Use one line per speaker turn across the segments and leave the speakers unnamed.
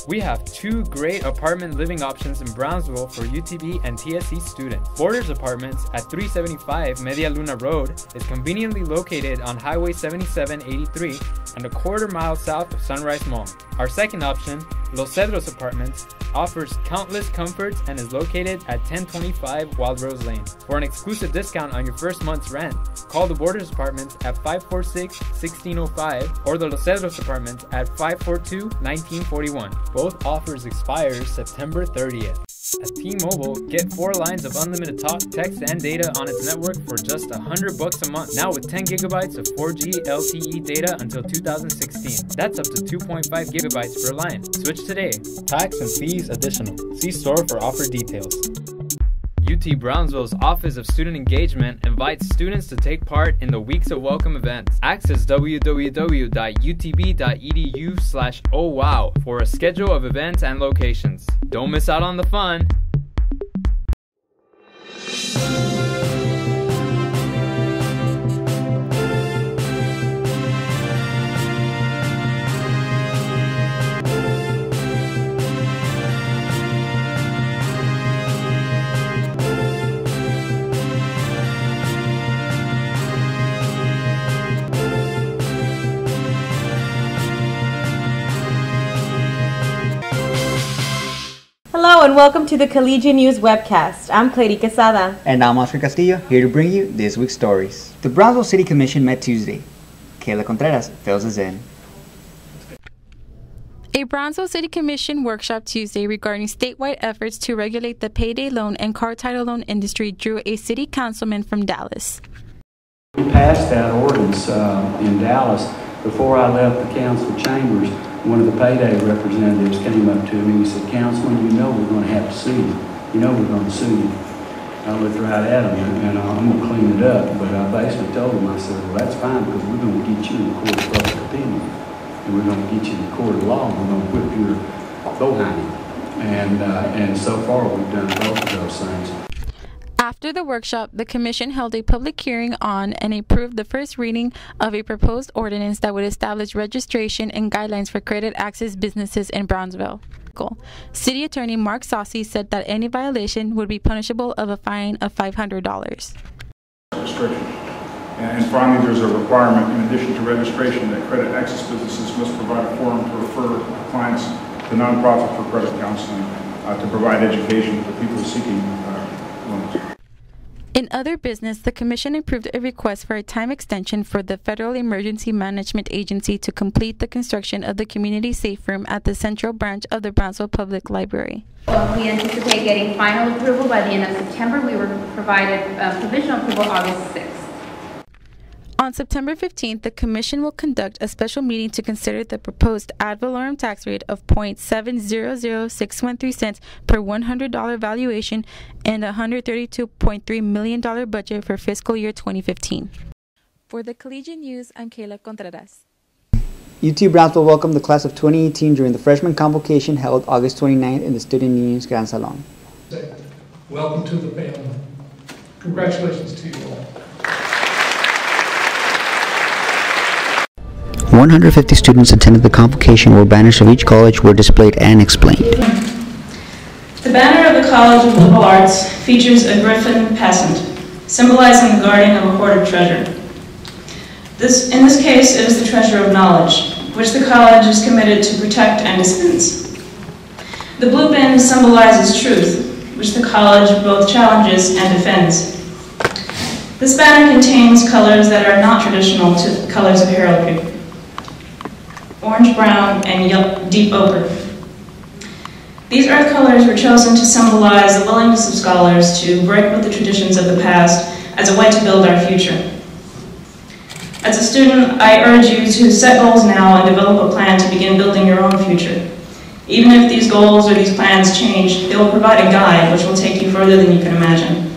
We have two great apartment living options in Brownsville for UTB and TSC students. Borders Apartments at 375 Media Luna Road is conveniently located on Highway 7783 and a quarter-mile south of Sunrise Mall. Our second option, Los Cedros Apartments, offers countless comforts and is located at 1025 Wild Rose Lane. For an exclusive discount on your first month's rent, call the Borders Apartments at 546-1605 or the Los Cedros Apartments at 542-1941. Both offers expire September 30th. At T-Mobile, get 4 lines of unlimited talk, text, and data on its network for just $100 a month. Now with 10 gigabytes of 4G LTE data until 2016. That's up to 2.5 gigabytes per line. Switch today. Tax and fees additional. See store for offer details. UT Brownsville's Office of Student Engagement invites students to take part in the Weeks of Welcome events. Access www.utb.edu/ohwow for a schedule of events and locations. Don't miss out on the fun!
Hello and welcome to the Collegian News Webcast. I'm Clary Quesada.
And I'm Oscar Castillo, here to bring you this week's stories. The Brownsville City Commission met Tuesday. Kayla Contreras fills us in.
A Brownsville City Commission workshop Tuesday regarding statewide efforts to regulate the payday loan and car title loan industry drew a city councilman from Dallas.
We passed that ordinance in Dallas. Before I left the council chambers, one of the payday representatives came up to me and he said, "Councilman, you know we're going to have to sue you. You know we're going to sue you." I looked right at him and I'm going to clean it up. But I basically told him, I said, "Well, that's fine because we're going to get you in the court of public opinion. And we're going to get you in the court of law. And we're going to whip your behind you." And so far we've done both of those things.
After the workshop, the Commission held a public hearing on and approved the first reading of a proposed ordinance that would establish registration and guidelines for credit access businesses in Brownsville. City Attorney Mark Saucy said that any violation would be punishable of a fine of $500.
Restriction. And finally, there's a requirement, in addition to registration, that credit access businesses must provide a forum to refer clients to nonprofit for credit counseling to provide education for people seeking loans.
In other business, the Commission approved a request for a time extension for the Federal Emergency Management Agency to complete the construction of the Community Safe Room at the Central Branch of the Brownsville Public Library.
We anticipate getting final approval by the end of September. We were provided provisional approval August 6th.
On September 15th, the Commission will conduct a special meeting to consider the proposed ad valorem tax rate of .7000613 per $100 valuation and $132.3 million budget for fiscal year 2015. For the Collegian News, I'm Kayla Contreras.
UT Brownsville welcomed the class of 2018 during the freshman convocation held August 29th in the Student Union's Grand Salon.
Welcome to the family. Congratulations to you all.
150 students attended the convocation where banners of each college were displayed and explained.
The banner of the College of Liberal Arts features a griffin passant, symbolizing the guardian of a hoarded treasure. In this case, it is the treasure of knowledge, which the college is committed to protect and dispense. The blue bin symbolizes truth, which the college both challenges and defends. This banner contains colors that are not traditional to the colors of heraldry: orange, brown, and deep ochre. These earth colors were chosen to symbolize the willingness of scholars to break with the traditions of the past as a way to build our future. As a student, I urge you to set goals now and develop a plan to begin building your own future. Even if these goals or these plans change, they will provide a guide which will take you further than you can imagine.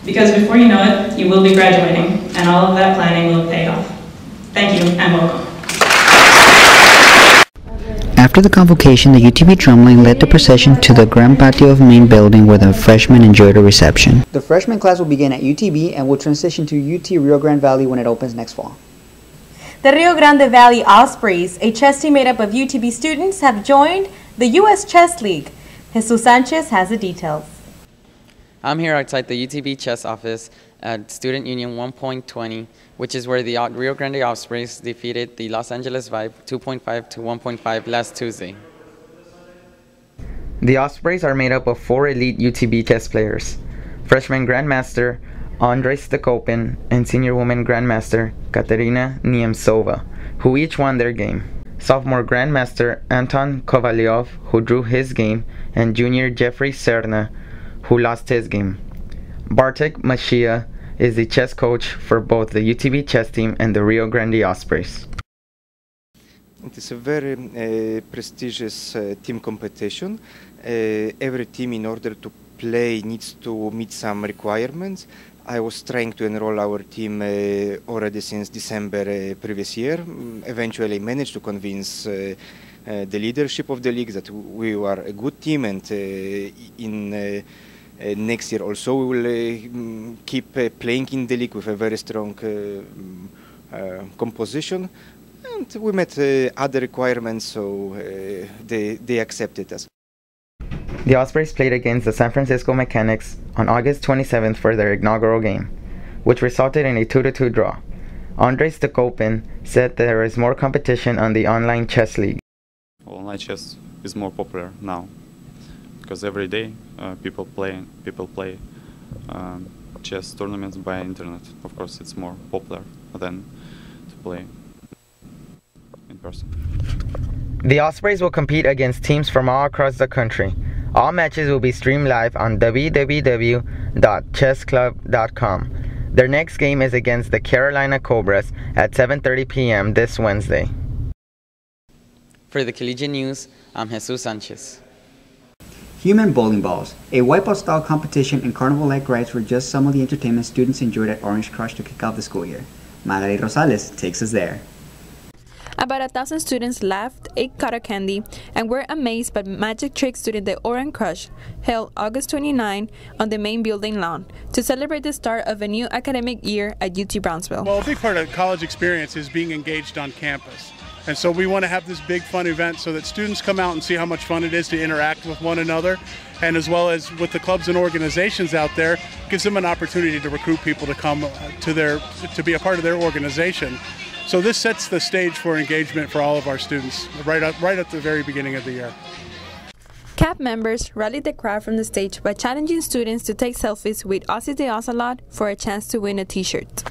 Because before you know it, you will be graduating, and all of that planning will pay off. Thank you, and welcome.
After the convocation, the UTB drumline led the procession to the grand patio of main building where the freshmen enjoyed a reception. The freshman class will begin at UTB and will transition to UT Rio Grande Valley when it opens next fall.
The Rio Grande Valley Ospreys, a chess team made up of UTB students, have joined the U.S. Chess League. Jesus Sanchez has the details.
I'm here outside the UTB chess office at Student Union 1.20, which is where the Rio Grande Ospreys defeated the Los Angeles Vibe 2.5 to 1.5 last Tuesday.
The Ospreys are made up of 4 elite UTB chess players: freshman Grandmaster Andres Stakopin and senior woman Grandmaster Katerina Niemcova, who each won their game. Sophomore Grandmaster Anton Kovalyov, who drew his game, and junior Jeffrey Serna, who lost his game. Bartek Mashia is the chess coach for both the UTB chess team and the Rio Grande Ospreys.
It is a very prestigious team competition. Every team, in order to play, needs to meet some requirements. I was trying to enroll our team already since December previous year. Eventually managed to convince the leadership of the league that we are a good team, and in next year also we will keep playing in the league with a very strong composition. And we met other requirements, so they accepted us.
The Ospreys played against the San Francisco Mechanics on August 27th for their inaugural game, which resulted in a 2-2 draw. Andres Stakopin said there is more competition on the online chess league.
Online chess is more popular now because every day people play chess tournaments by internet. Of course, it's more popular than to play in person.
The Ospreys will compete against teams from all across the country. All matches will be streamed live on www.chessclub.com. Their next game is against the Carolina Cobras at 7:30 p.m. this Wednesday.
For the Collegian News, I'm Jesus Sanchez.
Human bowling balls, a wipeout-style competition and carnival-like rides were just some of the entertainment students enjoyed at Orange Crush to kick off the school year. Magali Rosales takes us there.
About 1,000 students laughed, ate cotton candy, and were amazed by magic tricks during the Orange Crush, held August 29 on the main building lawn, to celebrate the start of a new academic year at UT Brownsville.
Well, a big part of college experience is being engaged on campus. And so we want to have this big fun event so that students come out and see how much fun it is to interact with one another, and as well as with the clubs and organizations out there, gives them an opportunity to recruit people to come to be a part of their organization. So this sets the stage for engagement for all of our students right at the very beginning of the year.
CAP members rallied the crowd from the stage by challenging students to take selfies with Ozzy the Ocelot for a chance to win a t-shirt.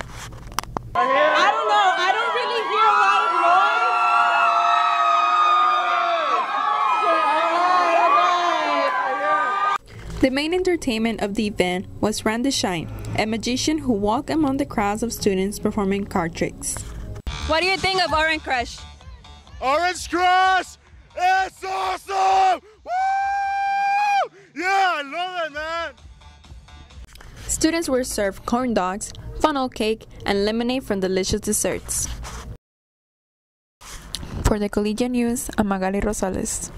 I don't know, I don't really hear a lot of noise.
The main entertainment of the event was Randy Shine, a magician who walked among the crowds of students performing card tricks.
What do you think of Orange Crush?
Orange Crush! It's awesome! Woo! Yeah, I love it, man!
Students were served corn dogs, funnel cake, and lemonade from delicious desserts. For the Collegian News, I'm Magali Rosales.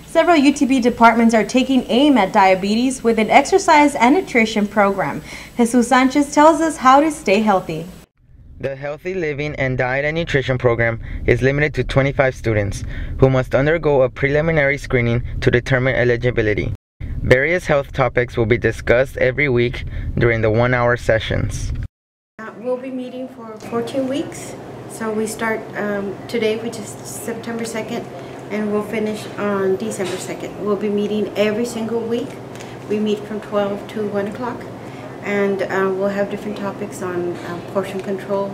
Several UTB departments are taking aim at diabetes with an exercise and nutrition program. Jesus Sanchez tells us how to stay healthy.
The Healthy Living and Diet and Nutrition program is limited to 25 students who must undergo a preliminary screening to determine eligibility. Various health topics will be discussed every week during the 1-hour sessions.
We'll be meeting for 14 weeks. So we start today, which is September 2nd, and we'll finish on December 2nd. We'll be meeting every single week. We meet from 12 to 1 o'clock. And we'll have different topics on portion control,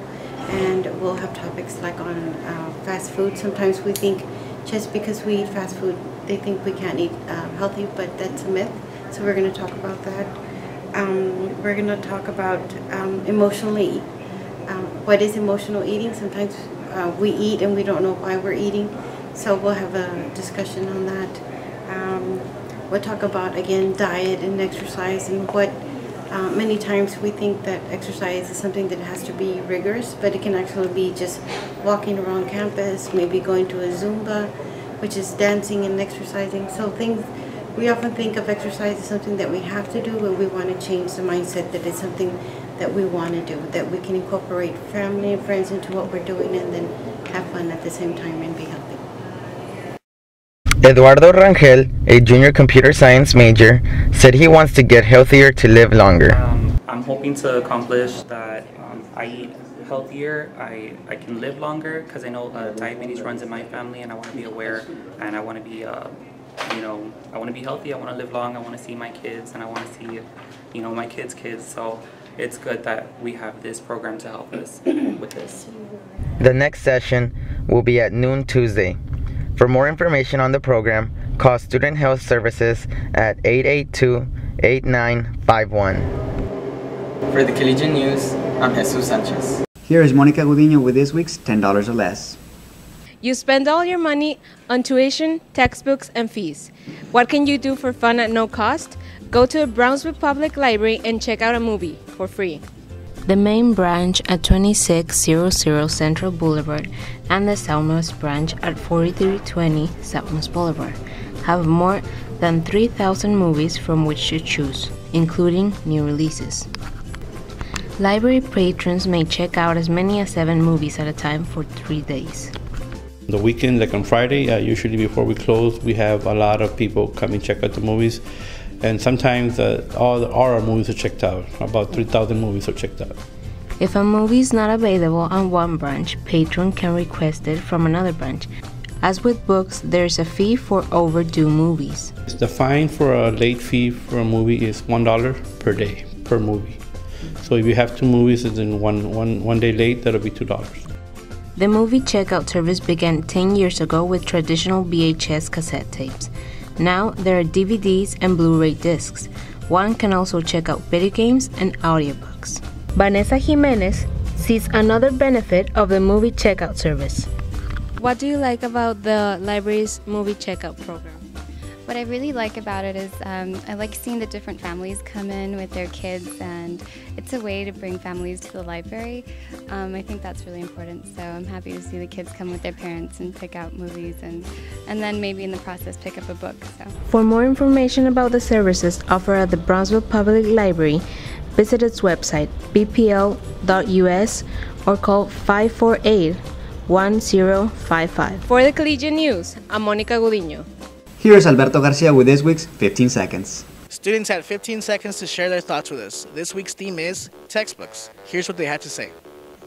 and we'll have topics like on fast food. Sometimes we think just because we eat fast food, they think we can't eat healthy, but that's a myth. So we're going to talk about that. We're going to talk about emotionally. What is emotional eating? Sometimes we eat and we don't know why we're eating. So we'll have a discussion on that. We'll talk about, again, diet and exercise, and what many times we think that exercise is something that has to be rigorous, but it can actually be just walking around campus, maybe going to a Zumba, which is dancing and exercising. So we often think of exercise as something that we have to do, and we want to change the mindset that it's something that we want to do, that we can incorporate family and friends into what we're doing and then have fun at the same time and be healthy.
Eduardo Rangel, a junior computer science major, said he wants to get healthier to live longer.
I'm hoping to accomplish that I eat healthier, I can live longer, because I know diabetes runs in my family, and I want to be aware, and I want to be, I want to be healthy, I want to live long, I want to see my kids, and I want to see, my kids' kids, so it's good that we have this program to help us with this.
The next session will be at noon Tuesday. For more information on the program, call Student Health Services at 882-8951.
For the Collegian News, I'm Jesus Sanchez.
Here is Monica Gudiño with this week's $10 or less.
You spend all your money on tuition, textbooks, and fees. What can you do for fun at no cost? Go to the Brownsville Public Library and check out a movie for free.
The main branch at 2600 Central Boulevard and the Southmost branch at 4320 Southmost Boulevard have more than 3,000 movies from which to choose, including new releases. Library patrons may check out as many as 7 movies at a time for 3 days.
The weekend, like on Friday, usually before we close, we have a lot of people come and check out the movies. And sometimes all our movies are checked out. About 3,000 movies are checked out.
If a movie is not available on one branch, patron can request it from another branch. As with books, there is a fee for overdue movies.
The fine for a late fee for a movie is $1 per day, per movie. So if you have 2 movies and then one day late, that'll be $2.
The movie checkout service began 10 years ago with traditional VHS cassette tapes. Now there are DVDs and Blu-ray discs. One can also check out video games and audiobooks. Vanessa Jimenez sees another benefit of the movie checkout service.
What do you like about the library's movie checkout program?
What I really like about it is I like seeing the different families come in with their kids, and it's a way to bring families to the library. I think that's really important, so I'm happy to see the kids come with their parents and pick out movies and then maybe in the process pick up a book. So.
For more information about the services offered at the Brownsville Public Library, visit its website, bpl.us, or call 548-1055.
For the Collegian News, I'm Monica Gudiño.
Here's Alberto Garcia with this week's 15 Seconds.
Students had 15 seconds to share their thoughts with us. This week's theme is textbooks. Here's what they had to say.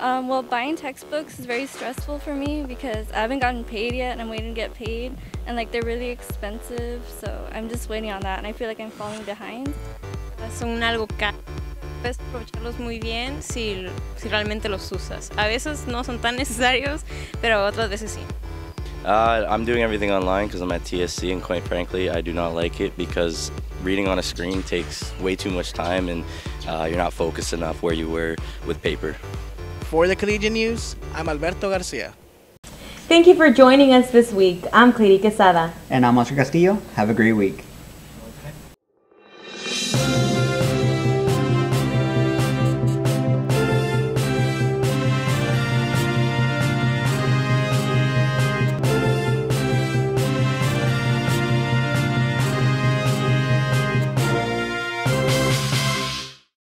Well, buying textbooks is very stressful for me because I haven't gotten paid yet and I'm waiting to get paid, and they're really expensive, so I'm just waiting on that and I feel like I'm falling behind.
Son algo caro. Puedes aprovecharlos muy bien si realmente los usas. A veces no son tan necesarios, pero otras veces sí.
I'm doing everything online because I'm at TSC, and quite frankly, I do not like it because reading on a screen takes way too much time and you're not focused enough where you were with paper.
For the Collegian News, I'm Alberto Garcia.
Thank you for joining us this week. I'm Clary Quesada.
And I'm Oscar Castillo. Have a great week.